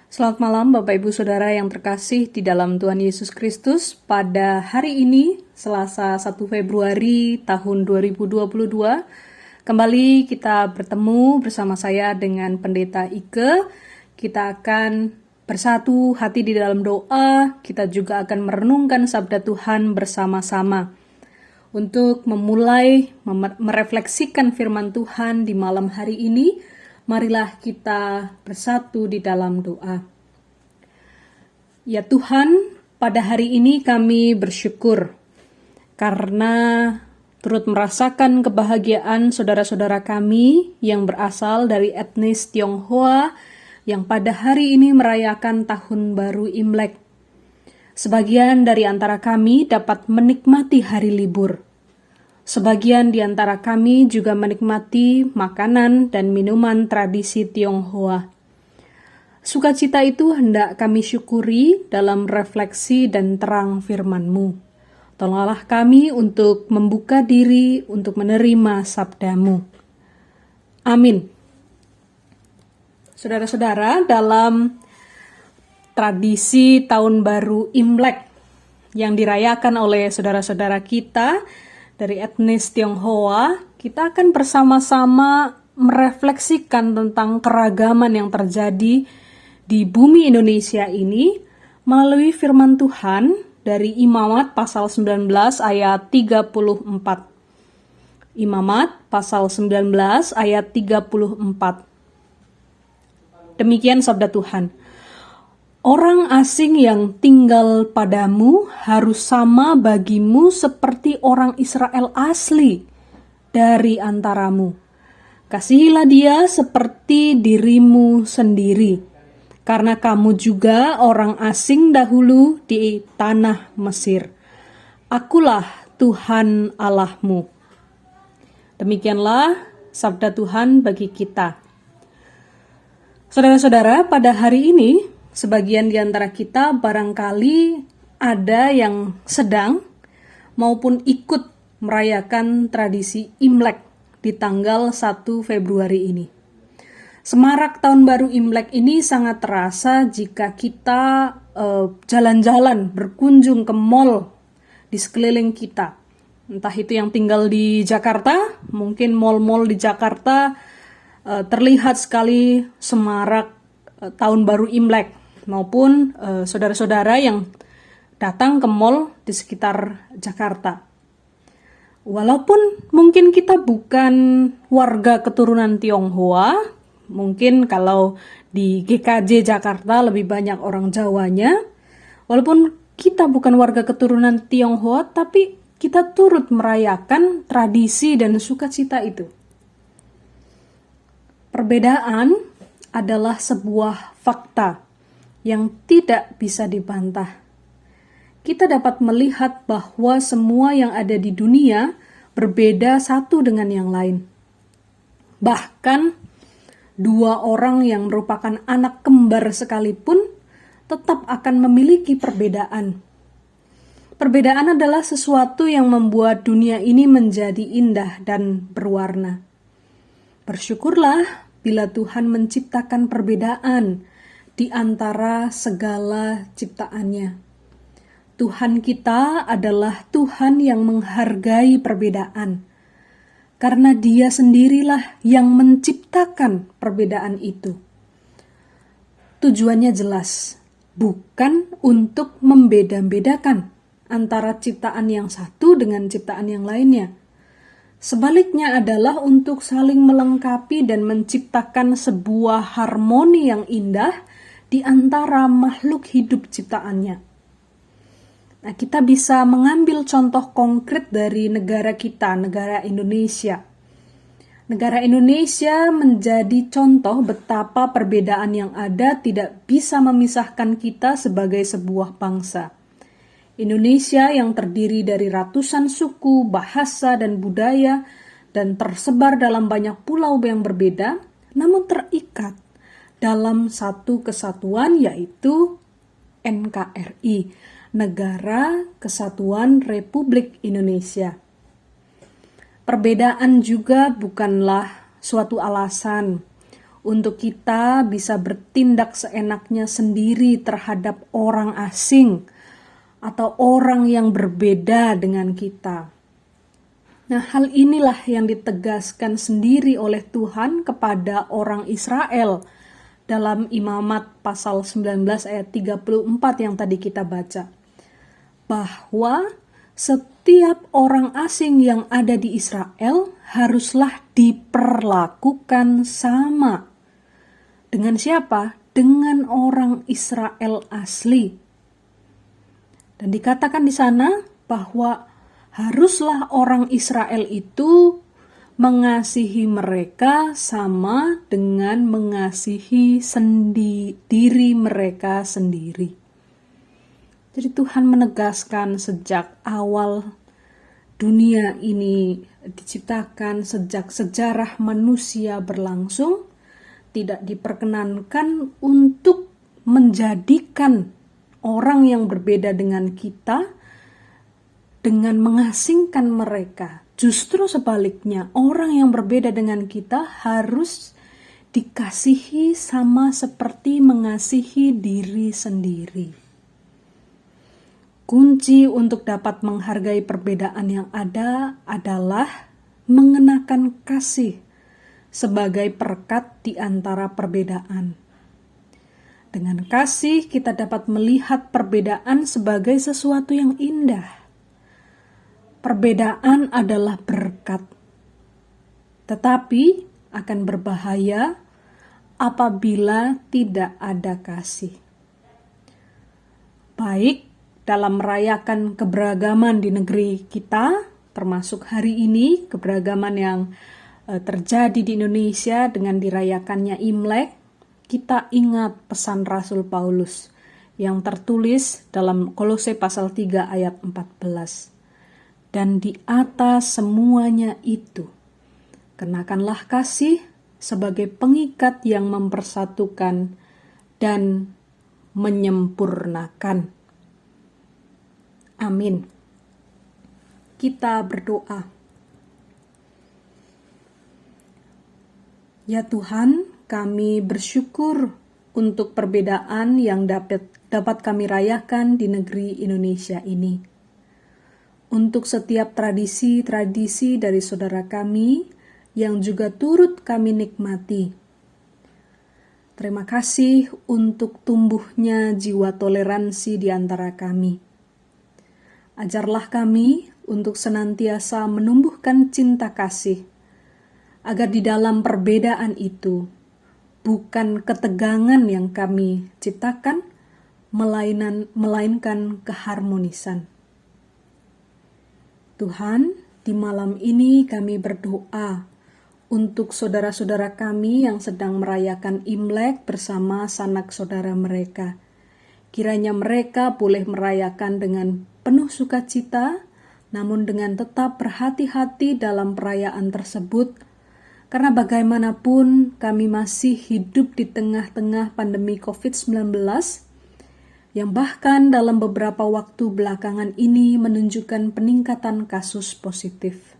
Selamat malam Bapak Ibu Saudara yang terkasih di dalam Tuhan Yesus Kristus. Pada hari ini, Selasa 1 Februari tahun 2022, kembali kita bertemu bersama saya dengan Pendeta Ike. Kita akan bersatu hati di dalam doa, kita juga akan merenungkan sabda Tuhan bersama-sama. Untuk memulai merefleksikan firman Tuhan di malam hari ini, marilah kita bersatu di dalam doa. Ya Tuhan, pada hari ini kami bersyukur karena turut merasakan kebahagiaan saudara-saudara kami yang berasal dari etnis Tionghoa yang pada hari ini merayakan Tahun Baru Imlek. Sebagian dari antara kami dapat menikmati hari libur. Sebagian di antara kami juga menikmati makanan dan minuman tradisi Tionghoa. Sukacita itu hendak kami syukuri dalam refleksi dan terang firman-Mu. Tolonglah kami untuk membuka diri untuk menerima sabda-Mu. Amin. Saudara-saudara, dalam tradisi Tahun Baru Imlek yang dirayakan oleh saudara-saudara kita dari etnis Tionghoa, kita akan bersama-sama merefleksikan tentang keragaman yang terjadi di bumi Indonesia ini melalui firman Tuhan dari Imamat pasal 19 ayat 34. Imamat pasal 19 ayat 34. Demikian sabda Tuhan. Orang asing yang tinggal padamu harus sama bagimu seperti orang Israel asli dari antaramu. Kasihilah dia seperti dirimu sendiri, karena kamu juga orang asing dahulu di tanah Mesir. Akulah Tuhan Allahmu. Demikianlah sabda Tuhan bagi kita. Saudara-saudara, pada hari ini sebagian di antara kita barangkali ada yang sedang maupun ikut merayakan tradisi Imlek di tanggal 1 Februari ini. Semarak Tahun Baru Imlek ini sangat terasa jika kita jalan-jalan, berkunjung ke mal di sekeliling kita. Entah itu yang tinggal di Jakarta, mungkin mal-mal di Jakarta terlihat sekali semarak Tahun Baru Imlek, maupun saudara-saudara yang datang ke mal di sekitar Jakarta. Walaupun mungkin kita bukan warga keturunan Tionghoa, mungkin kalau di GKJ Jakarta lebih banyak orang Jawanya, walaupun kita bukan warga keturunan Tionghoa, tapi kita turut merayakan tradisi dan sukacita itu. Perbedaan adalah sebuah fakta yang tidak bisa dibantah. Kita dapat melihat bahwa semua yang ada di dunia berbeda satu dengan yang lain. Bahkan dua orang yang merupakan anak kembar sekalipun tetap akan memiliki perbedaan. Perbedaan adalah sesuatu yang membuat dunia ini menjadi indah dan berwarna. Bersyukurlah bila Tuhan menciptakan perbedaan di antara segala ciptaannya. Tuhan kita adalah Tuhan yang menghargai perbedaan, karena Dia sendirilah yang menciptakan perbedaan itu. Tujuannya jelas, bukan untuk membeda-bedakan antara ciptaan yang satu dengan ciptaan yang lainnya. Sebaliknya adalah untuk saling melengkapi dan menciptakan sebuah harmoni yang indah di antara makhluk hidup ciptaannya. Nah, kita bisa mengambil contoh konkret dari negara kita, negara Indonesia. Negara Indonesia menjadi contoh betapa perbedaan yang ada tidak bisa memisahkan kita sebagai sebuah bangsa. Indonesia yang terdiri dari ratusan suku, bahasa, dan budaya, dan tersebar dalam banyak pulau yang berbeda, namun terikat dalam satu kesatuan, yaitu NKRI, Negara Kesatuan Republik Indonesia. Perbedaan juga bukanlah suatu alasan untuk kita bisa bertindak seenaknya sendiri terhadap orang asing atau orang yang berbeda dengan kita. Nah, hal inilah yang ditegaskan sendiri oleh Tuhan kepada orang Israel dalam Imamat pasal 19 ayat 34 yang tadi kita baca. Bahwa setiap orang asing yang ada di Israel haruslah diperlakukan sama. Dengan siapa? Dengan orang Israel asli. Dan dikatakan di sana bahwa haruslah orang Israel itu mengasihi mereka sama dengan mengasihi diri mereka sendiri. Jadi Tuhan menegaskan sejak awal dunia ini diciptakan, sejak sejarah manusia berlangsung, tidak diperkenankan untuk menjadikan orang yang berbeda dengan kita dengan mengasingkan mereka. Justru sebaliknya, orang yang berbeda dengan kita harus dikasihi sama seperti mengasihi diri sendiri. Kunci untuk dapat menghargai perbedaan yang ada adalah mengenakan kasih sebagai perekat di antara perbedaan. Dengan kasih kita dapat melihat perbedaan sebagai sesuatu yang indah. Perbedaan adalah berkat, tetapi akan berbahaya apabila tidak ada kasih. Baik dalam merayakan keberagaman di negeri kita, termasuk hari ini, keberagaman yang terjadi di Indonesia dengan dirayakannya Imlek, kita ingat pesan Rasul Paulus yang tertulis dalam Kolose pasal 3 ayat 14. Dan di atas semuanya itu, kenakanlah kasih sebagai pengikat yang mempersatukan dan menyempurnakan. Amin. Kita berdoa. Ya Tuhan, kami bersyukur untuk perbedaan yang dapat kami rayakan di negeri Indonesia ini. Untuk setiap tradisi-tradisi dari saudara kami yang juga turut kami nikmati. Terima kasih untuk tumbuhnya jiwa toleransi di antara kami. Ajarlah kami untuk senantiasa menumbuhkan cinta kasih, agar di dalam perbedaan itu bukan ketegangan yang kami ciptakan, melainkan keharmonisan. Tuhan, di malam ini kami berdoa untuk saudara-saudara kami yang sedang merayakan Imlek bersama sanak saudara mereka. Kiranya mereka boleh merayakan dengan penuh sukacita, namun dengan tetap berhati-hati dalam perayaan tersebut, karena bagaimanapun kami masih hidup di tengah-tengah pandemi COVID-19, yang bahkan dalam beberapa waktu belakangan ini menunjukkan peningkatan kasus positif.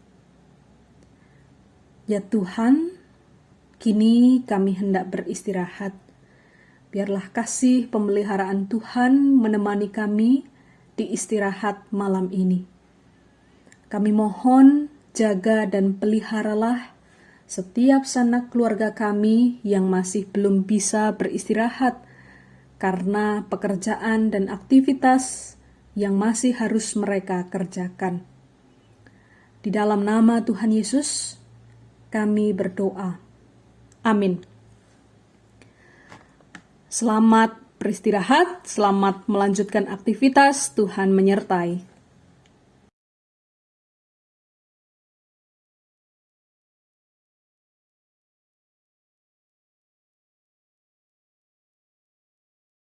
Ya Tuhan, kini kami hendak beristirahat. Biarlah kasih pemeliharaan Tuhan menemani kami di istirahat malam ini. Kami mohon jaga dan peliharalah setiap sanak keluarga kami yang masih belum bisa beristirahat karena pekerjaan dan aktivitas yang masih harus mereka kerjakan. Di dalam nama Tuhan Yesus, kami berdoa. Amin. Selamat beristirahat, selamat melanjutkan aktivitas, Tuhan menyertai.